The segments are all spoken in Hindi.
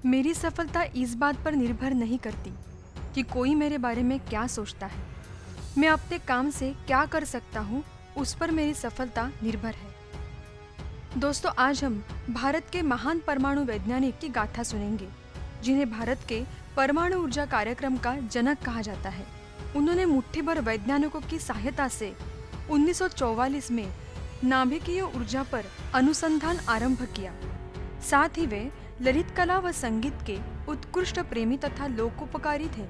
मेरी सफलता इस बात पर निर्भर नहीं करती कि कोई मेरे बारे में क्या सोचता है। मैं अपने काम से क्या कर सकता हूँ, उस पर मेरी सफलता निर्भर है। दोस्तों, आज हम भारत के महान परमाणु वैज्ञानिक की गाथा सुनेंगे, जिन्हें भारत के परमाणु ऊर्जा कार्यक्रम का जनक कहा जाता है। उन्होंने मुट्ठी भर वैज्ञानिकों की सहायता से 1944 में नाभिकीय ऊर्जा पर अनुसंधान आरंभ किया। साथ ही वे ललित कला व संगीत के उत्कृष्ट प्रेमी तथा लोकोपकारी थे,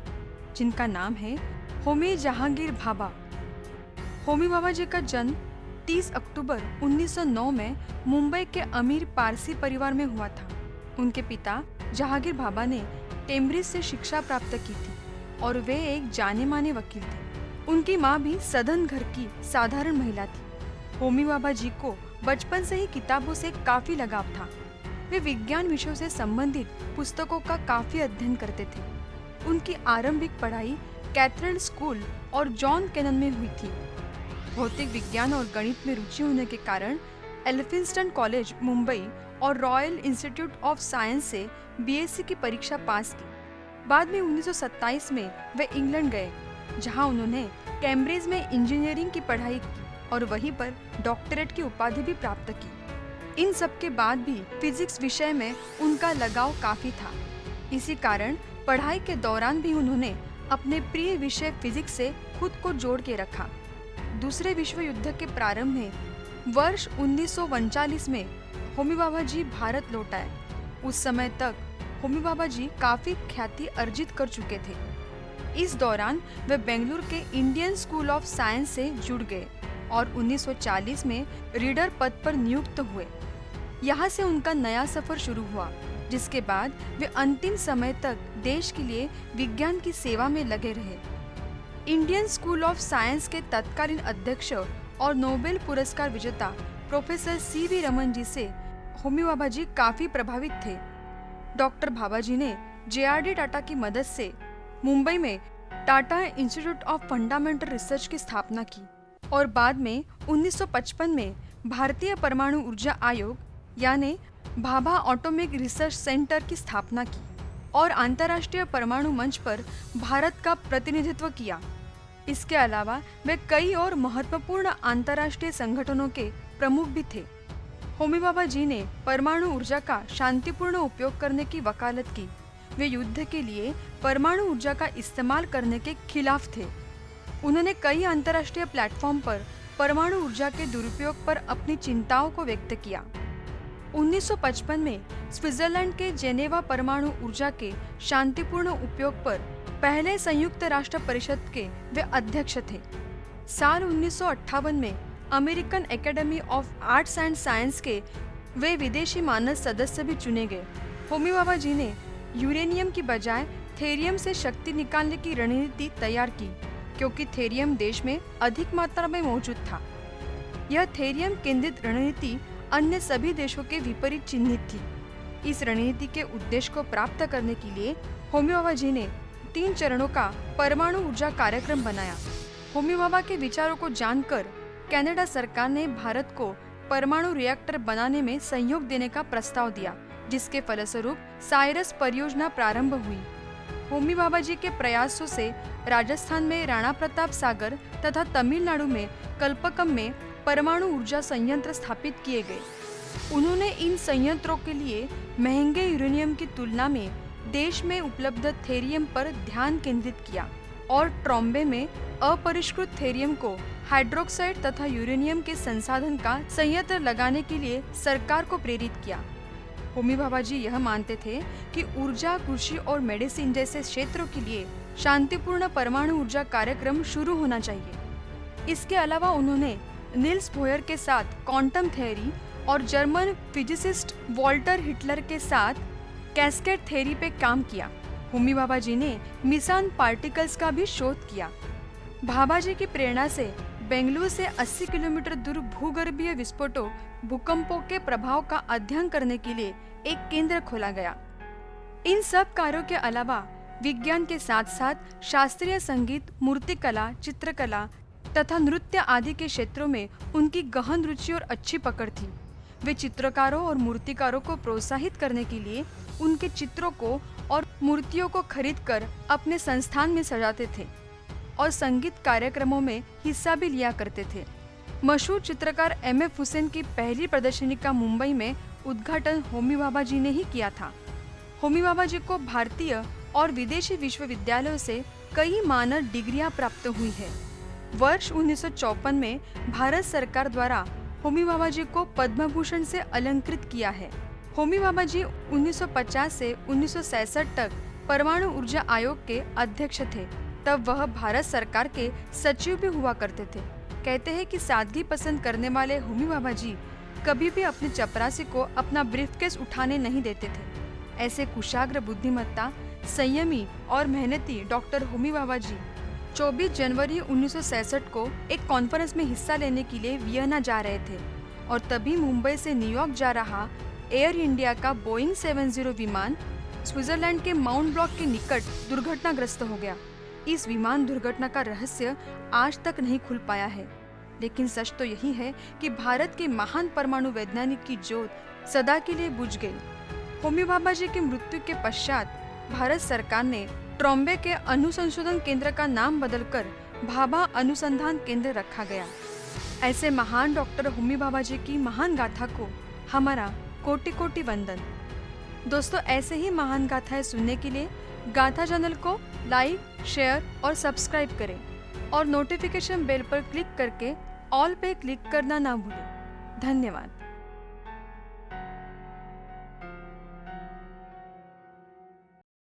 जिनका नाम है होमी जहांगीर भाभा। होमी भाभा जी का जन्म 30 अक्टूबर 1909 में मुंबई के अमीर पारसी परिवार में हुआ था। उनके पिता जहांगीर भाभा ने कैम्ब्रिज से शिक्षा प्राप्त की थी और वे एक जाने माने वकील थे। उनकी माँ भी सधन घर की साधारण महिला थी। होमी भाभा जी को बचपन से ही किताबों से काफी लगाव था। वे विज्ञान विषयों से संबंधित पुस्तकों का काफी अध्ययन करते थे। उनकी आरंभिक पढ़ाई कैथेड्रल स्कूल और जॉन केनन में हुई थी। भौतिक विज्ञान और गणित में रुचि होने के कारण एल्फिंस्टन कॉलेज मुंबई और रॉयल इंस्टीट्यूट ऑफ साइंस से बीएससी की परीक्षा पास की। बाद में 1927 में वे इंग्लैंड गए, जहां उन्होंने कैम्ब्रिज में इंजीनियरिंग की पढ़ाई की और वहीं पर डॉक्टरेट की उपाधि भी प्राप्त की। इन सब के बाद भी फिजिक्स विषय में उनका लगाव काफी था। इसी कारण पढ़ाई के दौरान भी उन्होंने अपने प्रिय विषय फिजिक्स से खुद को जोड़ के रखा। दूसरे विश्व युद्ध के प्रारंभ में वर्ष 1939 में होमी भाभा जी भारत लौट आए। उस समय तक होमी भाभा जी काफी ख्याति अर्जित कर चुके थे। इस दौरान वे बेंगलुरु के इंडियन स्कूल ऑफ साइंस से जुड़ गए और 1940 में रीडर पद पर नियुक्त हुए। यहाँ से उनका नया सफर शुरू हुआ, जिसके बाद वे अंतिम समय तक देश के लिए विज्ञान की सेवा में लगे रहे। इंडियन स्कूल ऑफ साइंस के तत्कालीन अध्यक्ष और नोबेल पुरस्कार विजेता प्रोफेसर सीवी रमन जी से होमी भाभा जी काफी प्रभावित थे। डॉक्टर भाभा जी ने जेआरडी टाटा की मदद से मुंबई में Tata institute of fundamental research की स्थापना की और बाद में 1955 में भारतीय परमाणु ऊर्जा आयोग यानी भाभा एटॉमिक रिसर्च सेंटर की स्थापना की और अंतर्राष्ट्रीय परमाणु मंच पर भारत का प्रतिनिधित्व किया। इसके अलावा वे कई और महत्वपूर्ण अंतर्राष्ट्रीय संगठनों के प्रमुख भी थे। होमी भाभा जी ने परमाणु ऊर्जा का शांतिपूर्ण उपयोग करने की वकालत की। वे युद्ध के लिए परमाणु ऊर्जा का इस्तेमाल करने के खिलाफ थे। उन्होंने कई अंतर्राष्ट्रीय प्लेटफॉर्म पर परमाणु ऊर्जा के दुरुपयोग पर अपनी चिंताओं को व्यक्त किया। 1955 में स्विट्जरलैंड के जेनेवा परमाणु ऊर्जा के शांतिपूर्ण उपयोग पर पहले संयुक्त राष्ट्र परिषद के वे अध्यक्ष थे। साल 1958 में American academy of arts and science के वे विदेशी मानद सदस्य भी चुने गए। होमी भाभा जी ने यूरेनियम की बजाय थेरियम से शक्ति निकालने की रणनीति तैयार की, क्योंकि थेरियम देश में अधिक मात्रा में मौजूद था। यह थेरियम केंद्रित रणनीति अन्य सभी देशों के विपरीत चिन्हित थी। इस रणनीति के उद्देश्य को प्राप्त करने के लिए होमी भाभा जी ने 3 चरणों का परमाणु ऊर्जा कार्यक्रम बनाया। होमी भाभा के विचारों को जानकर कनाडा सरकार ने भारत को परमाणु रिएक्टर बनाने में सहयोग देने का प्रस्ताव दिया, जिसके फलस्वरूप साइरस परियोजना प्रारंभ हुई। होमी भाभा जी के प्रयासों से राजस्थान में राणा प्रताप सागर तथा तमिलनाडु में कल्पकम में परमाणु ऊर्जा संयंत्र स्थापित किए गए। उन्होंने इन संयंत्रों के लिए महंगे यूरेनियम की तुलना में देश में उपलब्ध थेरियम पर ध्यान केंद्रित किया और ट्रॉम्बे में अपरिष्कृत थेरियम को हाइड्रोक्साइड तथा यूरेनियम के संसाधन का संयंत्र लगाने के लिए सरकार को प्रेरित किया। होमी भाभा जी यह मानते थे कि ऊर्जा, कृषि और मेडिसिन जैसे क्षेत्रों के लिए शांतिपूर्ण परमाणु ऊर्जा कार्यक्रम शुरू होना चाहिए। इसके अलावा उन्होंने नील्स बोयर के साथ क्वांटम थ्योरी और जर्मन फिजिसिस्ट वॉल्टर हिटलर के साथ कैस्केड थ्योरी पे काम किया। होमी भाभा जी ने मिसान पार्टिकल्स का भी शोध किया। भाभा जी की प्रेरणा से बेंगलुरु से 80 किलोमीटर दूर भूगर्भीय विस्फोटों, भूकंपों के प्रभाव का अध्ययन करने के लिए एक केंद्र खोला गया। इन सब कार्यों के अलावा विज्ञान के साथ साथ शास्त्रीय संगीत, मूर्तिकला, चित्रकला तथा नृत्य आदि के क्षेत्रों में उनकी गहन रुचि और अच्छी पकड़ थी। वे चित्रकारों और मूर्तिकारों को प्रोत्साहित करने के लिए उनके चित्रों को और मूर्तियों को खरीदकर अपने संस्थान में सजाते थे और संगीत कार्यक्रमों में हिस्सा भी लिया करते थे। मशहूर चित्रकार एम.एफ. हुसैन की पहली प्रदर्शनी का मुंबई में उद्घाटन होमी भाभा जी ने ही किया था। होमी भाभा जी को भारतीय और विदेशी विश्वविद्यालयों से कई मानद डिग्रियां प्राप्त हुई है। वर्ष 1954 में भारत सरकार द्वारा होमी भाभा जी को पद्म भूषण से अलंकृत किया है। होमी भाभा जी 1950 से 1966 तक परमाणु ऊर्जा आयोग के अध्यक्ष थे। तब वह भारत सरकार के सचिव भी हुआ करते थे। कहते हैं कि सादगी पसंद करने वाले होमी भाभा जी कभी भी अपने चपरासी को अपना ब्रीफकेस उठाने नहीं देते थे। ऐसे कुशाग्र बुद्धिमत्ता, संयमी और मेहनती डॉक्टर होमी भाभा जी 24 जनवरी 1966 को एक कॉन्फ्रेंस में हिस्सा लेने के लिए वियना जा रहे थे और तभी मुंबई से न्यूयॉर्क जा रहा एयर इंडिया का बोइंग 70 विमान स्विट्जरलैंड के माउंट ब्लॉक के निकट दुर्घटनाग्रस्त हो गया। इस विमान दुर्घटना का रहस्य आज तक नहीं खुल पाया है, लेकिन सच तो यही है कि भारत के महान परमाणु वैज्ञानिक की ज्योत सदा के लिए बुझ गई। होमी भाभा जी की मृत्यु के पश्चात भारत सरकार ने ट्रॉम्बे के अनुसंशोधन केंद्र का नाम बदलकर भाभा अनुसंधान केंद्र रखा गया। ऐसे महान डॉक्टर होमी भाभा जी की महान गाथा को हमारा कोटि कोटि वंदन। दोस्तों, ऐसे ही महान गाथाएं सुनने के लिए गाथा चैनल को लाइक, शेयर और सब्सक्राइब करें और नोटिफिकेशन बेल पर क्लिक करके ऑल पे क्लिक करना ना भूलें। धन्यवाद।